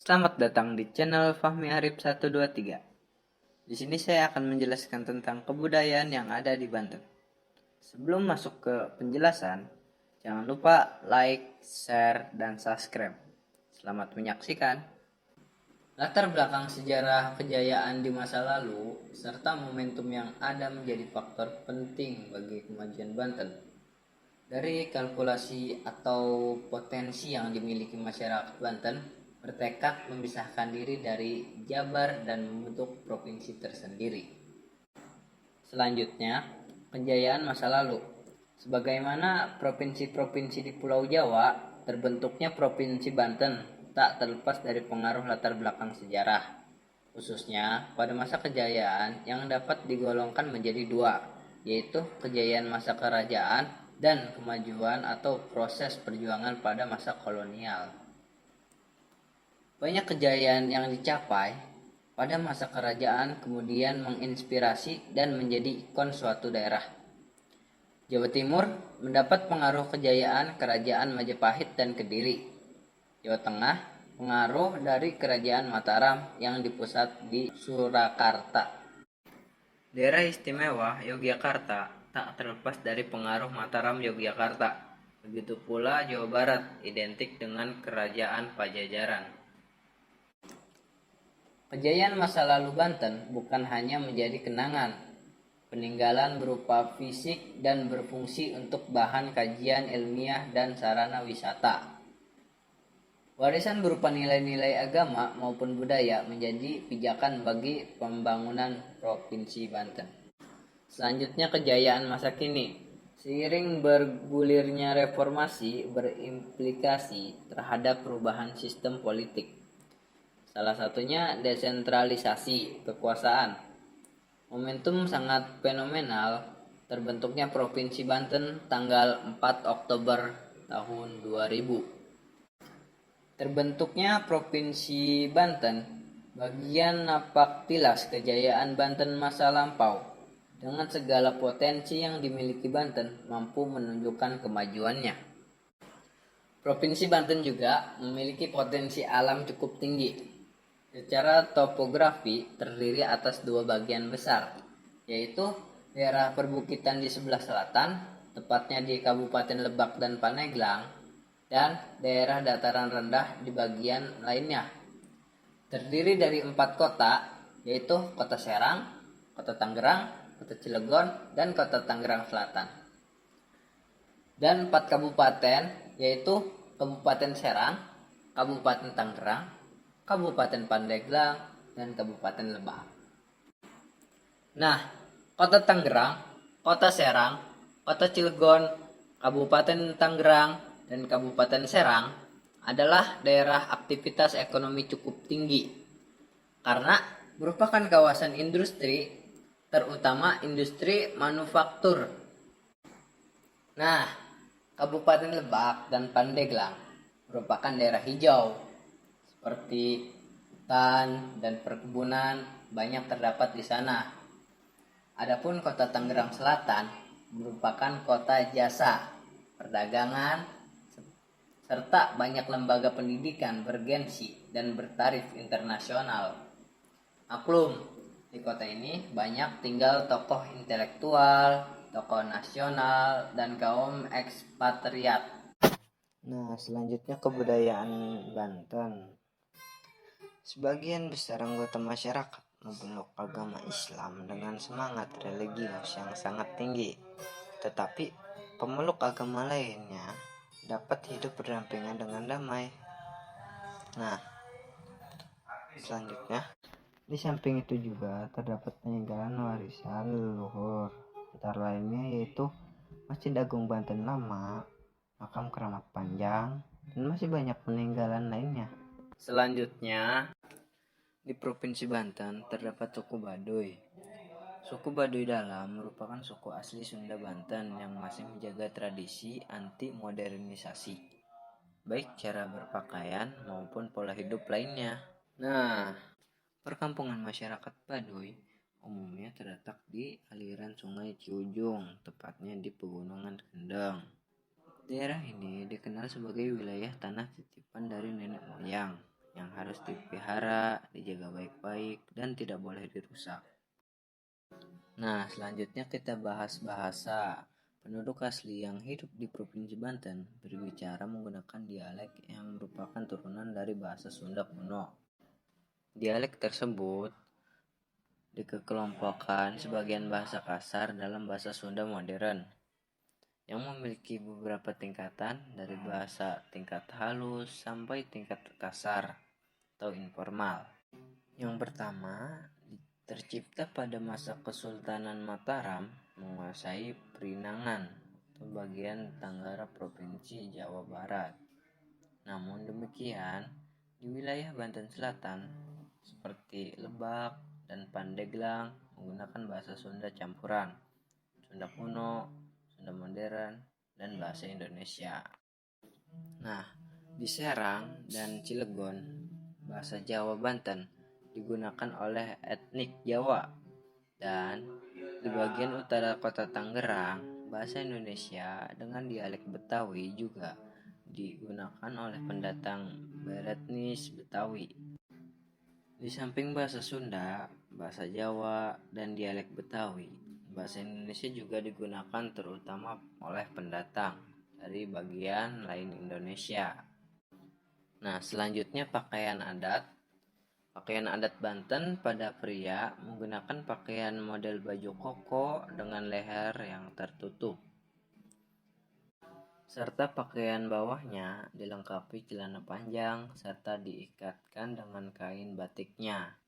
Selamat datang di channel Fahmi Arif 123. Di sini saya akan menjelaskan tentang kebudayaan yang ada di Banten. Sebelum masuk ke penjelasan, jangan lupa like, share, dan subscribe. Selamat menyaksikan. Latar belakang sejarah kejayaan di masa lalu serta momentum yang ada menjadi faktor penting bagi kemajuan Banten. Dari kalkulasi atau potensi yang dimiliki masyarakat Banten, bertekad memisahkan diri dari Jabar dan membentuk provinsi tersendiri. Selanjutnya, kejayaan masa lalu. Sebagaimana provinsi-provinsi di Pulau Jawa, terbentuknya Provinsi Banten tak terlepas dari pengaruh latar belakang sejarah, khususnya pada masa kejayaan yang dapat digolongkan menjadi dua, yaitu kejayaan masa kerajaan dan kemajuan atau proses perjuangan pada masa kolonial. Banyak kejayaan yang dicapai pada masa kerajaan kemudian menginspirasi dan menjadi ikon suatu daerah. Jawa Timur mendapat pengaruh kejayaan kerajaan Majapahit dan Kediri. Jawa Tengah pengaruh dari kerajaan Mataram yang dipusat di Surakarta. Daerah istimewa Yogyakarta tak terlepas dari pengaruh Mataram Yogyakarta. Begitu pula Jawa Barat identik dengan kerajaan Pajajaran. Kejayaan masa lalu Banten bukan hanya menjadi kenangan, peninggalan berupa fisik dan berfungsi untuk bahan kajian ilmiah dan sarana wisata. Warisan berupa nilai-nilai agama maupun budaya menjadi pijakan bagi pembangunan Provinsi Banten. Selanjutnya kejayaan masa kini. Seiring bergulirnya reformasi berimplikasi terhadap perubahan sistem politik. Salah satunya desentralisasi kekuasaan. Momentum sangat fenomenal terbentuknya Provinsi Banten tanggal 4 Oktober tahun 2000. Terbentuknya Provinsi Banten bagian napak tilas kejayaan Banten masa lampau. Dengan segala potensi yang dimiliki Banten mampu menunjukkan kemajuannya. Provinsi Banten juga memiliki potensi alam cukup tinggi. Secara topografi terdiri atas dua bagian besar, yaitu daerah perbukitan di sebelah selatan, tepatnya di Kabupaten Lebak dan Pandeglang, dan daerah dataran rendah di bagian lainnya. Terdiri dari 4 kota, yaitu Kota Serang, Kota Tangerang, Kota Cilegon, dan Kota Tangerang Selatan. Dan 4 kabupaten, yaitu Kabupaten Serang, Kabupaten Tangerang, Kabupaten Pandeglang, dan Kabupaten Lebak. Nah, Kota Tangerang, Kota Serang, Kota Cilegon, Kabupaten Tangerang, dan Kabupaten Serang adalah daerah aktivitas ekonomi cukup tinggi karena merupakan kawasan industri, terutama industri manufaktur. Nah, Kabupaten Lebak dan Pandeglang merupakan daerah hijau seperti hutan dan perkebunan banyak terdapat di sana. Adapun Kota Tangerang Selatan merupakan kota jasa, perdagangan, serta banyak lembaga pendidikan bergensi dan bertarif internasional. Maklum, di kota ini banyak tinggal tokoh intelektual, tokoh nasional, dan kaum ekspatriat. Nah, selanjutnya kebudayaan Banten. Sebagian besar anggota masyarakat memeluk agama Islam dengan semangat religius yang sangat tinggi. Tetapi pemeluk agama lainnya dapat hidup berdampingan dengan damai. Nah, selanjutnya di samping itu juga terdapat peninggalan warisan leluhur, antara lainnya yaitu Masjid Agung Banten Lama, Makam Keramat Panjang, dan masih banyak peninggalan lainnya. Selanjutnya, di Provinsi Banten terdapat suku Baduy. Suku Baduy Dalam merupakan suku asli Sunda Banten yang masih menjaga tradisi anti modernisasi, baik cara berpakaian maupun pola hidup lainnya. Nah, perkampungan masyarakat Baduy umumnya terletak di aliran Sungai Ciujung, tepatnya di Pegunungan Kendeng. Daerah ini dikenal sebagai wilayah tanah titipan dari nenek moyang. yang harus dipelihara, dijaga baik-baik, dan tidak boleh dirusak. Nah, selanjutnya kita bahas bahasa. Penduduk asli yang hidup di Provinsi Banten berbicara menggunakan dialek yang merupakan turunan dari bahasa Sunda kuno. Dialek tersebut dikelompokkan sebagian bahasa kasar dalam bahasa Sunda modern, yang memiliki beberapa tingkatan dari bahasa tingkat halus sampai tingkat kasar atau informal. Yang pertama, tercipta pada masa Kesultanan Mataram menguasai Perinangan atau bagian Tenggara Provinsi Jawa Barat. Namun demikian, di wilayah Banten Selatan seperti Lebak dan Pandeglang menggunakan bahasa Sunda campuran, Sunda kuno, Sunda modern, dan bahasa Indonesia. Nah, di Serang dan Cilegon, bahasa Jawa Banten digunakan oleh etnik Jawa, dan di bagian utara kota Tangerang, bahasa Indonesia dengan dialek Betawi juga digunakan oleh pendatang beretnis Betawi. Di samping bahasa Sunda, bahasa Jawa, dan dialek Betawi, bahasa Indonesia juga digunakan terutama oleh pendatang dari bagian lain Indonesia. Nah, selanjutnya pakaian adat. Pakaian adat Banten pada pria menggunakan pakaian model baju koko dengan leher yang tertutup, serta pakaian bawahnya dilengkapi celana panjang serta diikatkan dengan kain batiknya.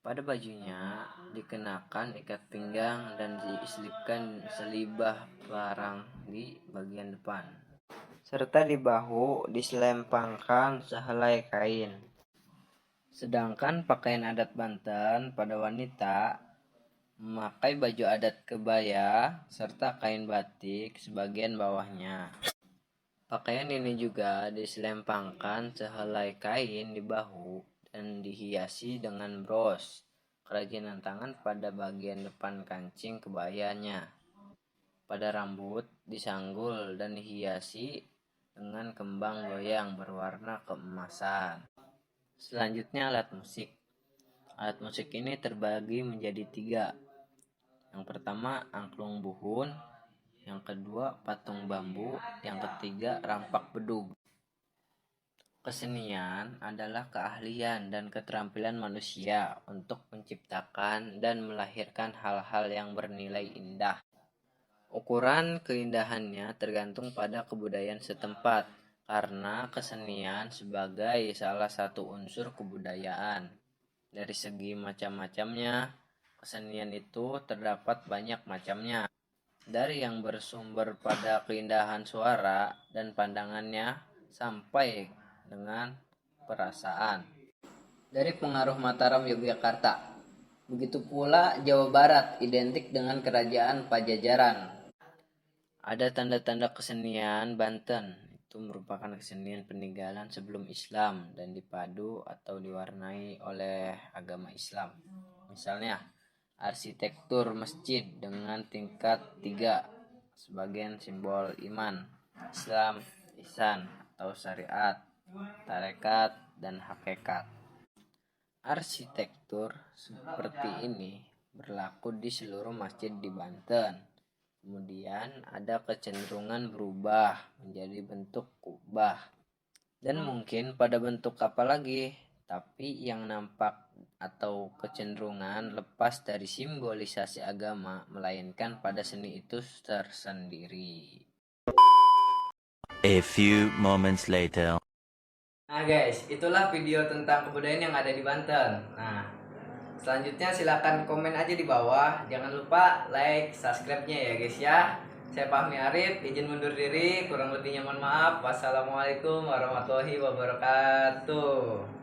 Pada bajunya dikenakan ikat pinggang dan diselipkan selibah parang di bagian depan, serta di bahu diselempangkan sehelai kain. Sedangkan pakaian adat Banten pada wanita memakai baju adat kebaya serta kain batik sebagian bawahnya. Pakaian ini juga diselempangkan sehelai kain di bahu dan dihiasi dengan bros kerajinan tangan pada bagian depan kancing kebayanya. Pada rambut disanggul dan dihiasi dengan kembang goyang berwarna keemasan. Selanjutnya alat musik. Alat musik ini terbagi menjadi 3. Yang pertama angklung buhun, yang kedua patung bambu, yang ketiga rampak bedug. Kesenian adalah keahlian dan keterampilan manusia untuk menciptakan dan melahirkan hal-hal yang bernilai indah. Ukuran keindahannya tergantung pada kebudayaan setempat, karena kesenian sebagai salah satu unsur kebudayaan. Dari segi macam-macamnya, kesenian itu terdapat banyak macamnya. Dari yang bersumber pada keindahan suara dan pandangannya sampai dengan perasaan. Dari pengaruh Mataram Yogyakarta. Begitu pula Jawa Barat identik dengan kerajaan Pajajaran. Ada tanda-tanda kesenian Banten, itu merupakan kesenian peninggalan sebelum Islam dan dipadu atau diwarnai oleh agama Islam. Misalnya, arsitektur masjid dengan tingkat 3 sebagai simbol iman, Islam, ihsan atau syariat, tarekat, dan hakikat. Arsitektur seperti ini berlaku di seluruh masjid di Banten. Kemudian ada kecenderungan berubah menjadi bentuk kubah. Dan mungkin pada bentuk apa lagi, tapi yang nampak atau kecenderungan lepas dari simbolisasi agama, melainkan pada seni itu tersendiri. A few moments later. Nah guys, itulah video tentang kebudayaan yang ada di Banten. Nah, selanjutnya silakan komen aja di bawah. Jangan lupa like, subscribe-nya ya guys ya. Saya Fahmi Arif, izin mundur diri. Kurang lebihnya mohon maaf. Wassalamualaikum warahmatullahi wabarakatuh.